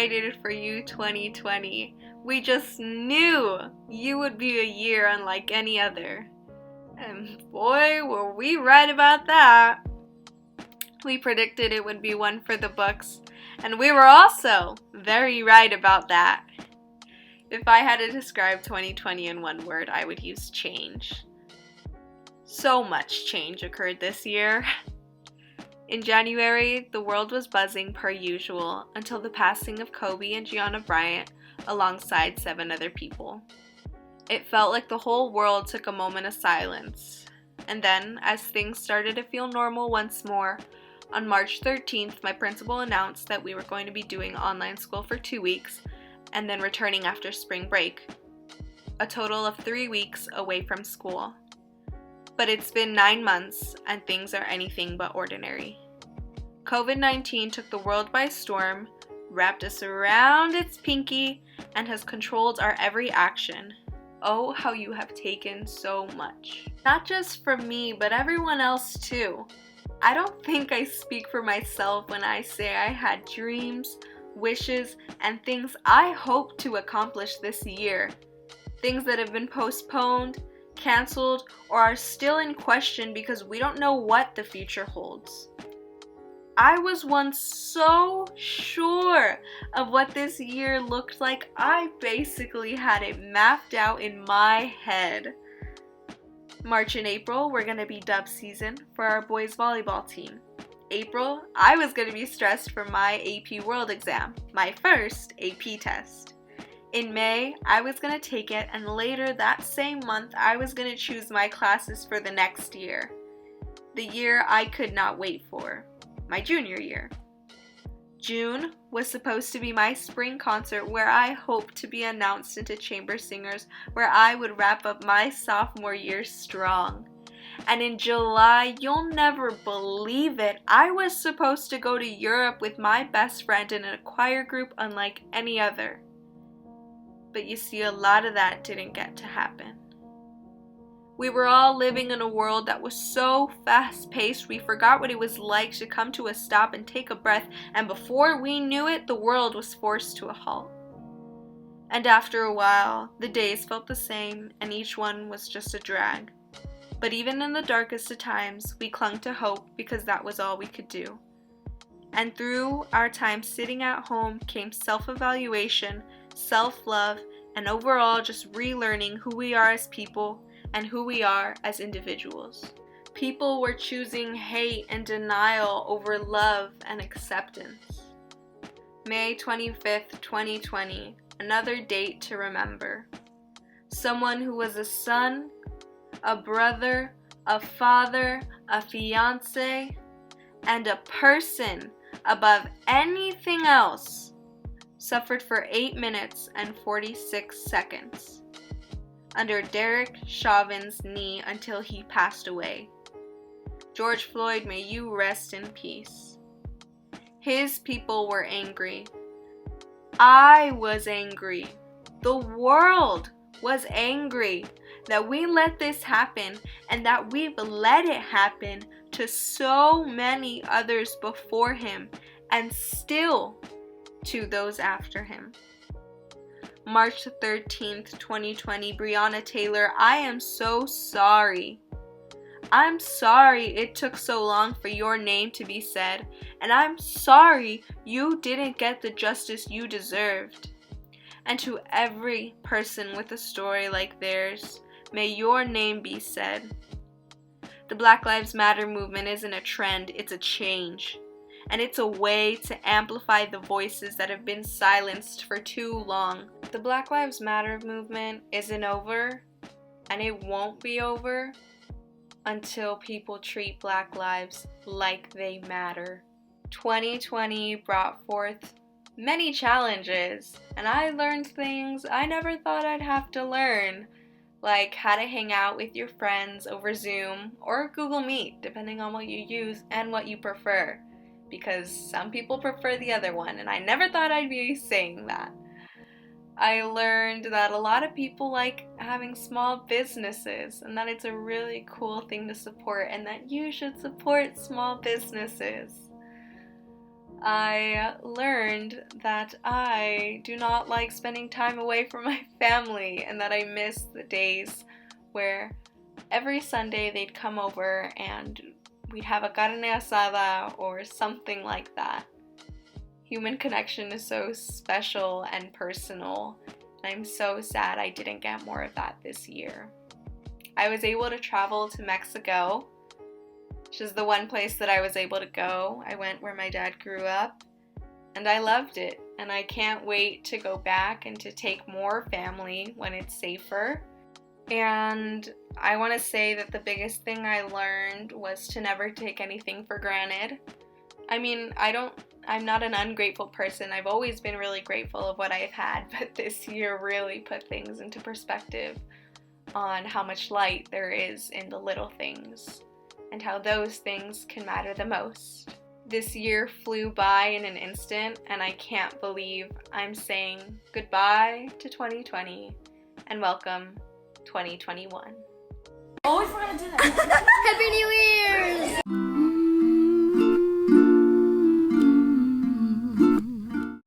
excited for you, 2020. We just knew you would be a year unlike any other. And boy, were we right about that. We predicted it would be one for the books, and we were also very right about that. If I had to describe 2020 in one word, I would use change. So much change occurred this year. In January, the world was buzzing per usual until the passing of Kobe and Gianna Bryant alongside 7 other people. It felt like the whole world took a moment of silence. And then, as things started to feel normal once more, on March 13th, my principal announced that we were going to be doing online school for 2 weeks and then returning after spring break. A total of 3 weeks away from school. But it's been 9 months and things are anything but ordinary. COVID-19 took the world by storm, wrapped us around its pinky, and has controlled our every action. Oh, how you have taken so much. Not just from me, but everyone else too. I don't think I speak for myself when I say I had dreams, wishes, and things I hope to accomplish this year. Things that have been postponed, canceled, or are still in question because we don't know what the future holds. I was once so sure of what this year looked like, I basically had it mapped out in my head. March and April were going to be dub season for our boys volleyball team. April, I was going to be stressed for my AP World exam, my first AP test. In May, I was going to take it, and later that same month, I was going to choose my classes for the next year. The year I could not wait for, my junior year. June was supposed to be my spring concert where I hoped to be announced into chamber singers, where I would wrap up my sophomore year strong. And in July, you'll never believe it, I was supposed to go to Europe with my best friend in a choir group unlike any other. But you see, a lot of that didn't get to happen. We were all living in a world that was so fast-paced, we forgot what it was like to come to a stop and take a breath, and before we knew it, the world was forced to a halt. And after a while, the days felt the same, and each one was just a drag. But even in the darkest of times, we clung to hope because that was all we could do. And through our time sitting at home came self-evaluation, self-love, and overall just relearning who we are as people and who we are as individuals. People were choosing hate and denial over love and acceptance. May 25th, 2020, another date to remember. Someone who was a son, a brother, a father, a fiance, and a person above anything else suffered for 8 minutes and 46 seconds under Derek Chauvin's knee until he passed away. George Floyd, may you rest in peace. His people were angry. I was angry. The world was angry that we let this happen and that we've let it happen to so many others before him and still to those after him. March 13th, 2020, Breonna Taylor, I am so sorry. I'm sorry it took so long for your name to be said, and I'm sorry you didn't get the justice you deserved. And to every person with a story like theirs, may your name be said. The Black Lives Matter movement isn't a trend, it's a change. And it's a way to amplify the voices that have been silenced for too long. The Black Lives Matter movement isn't over, and it won't be over until people treat Black lives like they matter. 2020 brought forth many challenges, and I learned things I never thought I'd have to learn, like how to hang out with your friends over Zoom or Google Meet, depending on what you use and what you prefer. Because some people prefer the other one, and I never thought I'd be saying that. I learned that a lot of people like having small businesses, and that it's a really cool thing to support, and that you should support small businesses. I learned that I do not like spending time away from my family and that I miss the days where every Sunday they'd come over and we'd have a carne asada or something like that. Human connection is so special and personal, and I'm so sad I didn't get more of that this year. I was able to travel to Mexico, which is the one place that I was able to go. I went where my dad grew up, and I loved it, and I can't wait to go back and to take more family when it's safer. And I want to say that the biggest thing I learned was to never take anything for granted. I mean, I'm not an ungrateful person. I've always been really grateful of what I've had, but this year really put things into perspective on how much light there is in the little things and how those things can matter the most. This year flew by in an instant, and I can't believe I'm saying goodbye to 2020 and welcome 2021. Oh, we forgot to do that. Happy New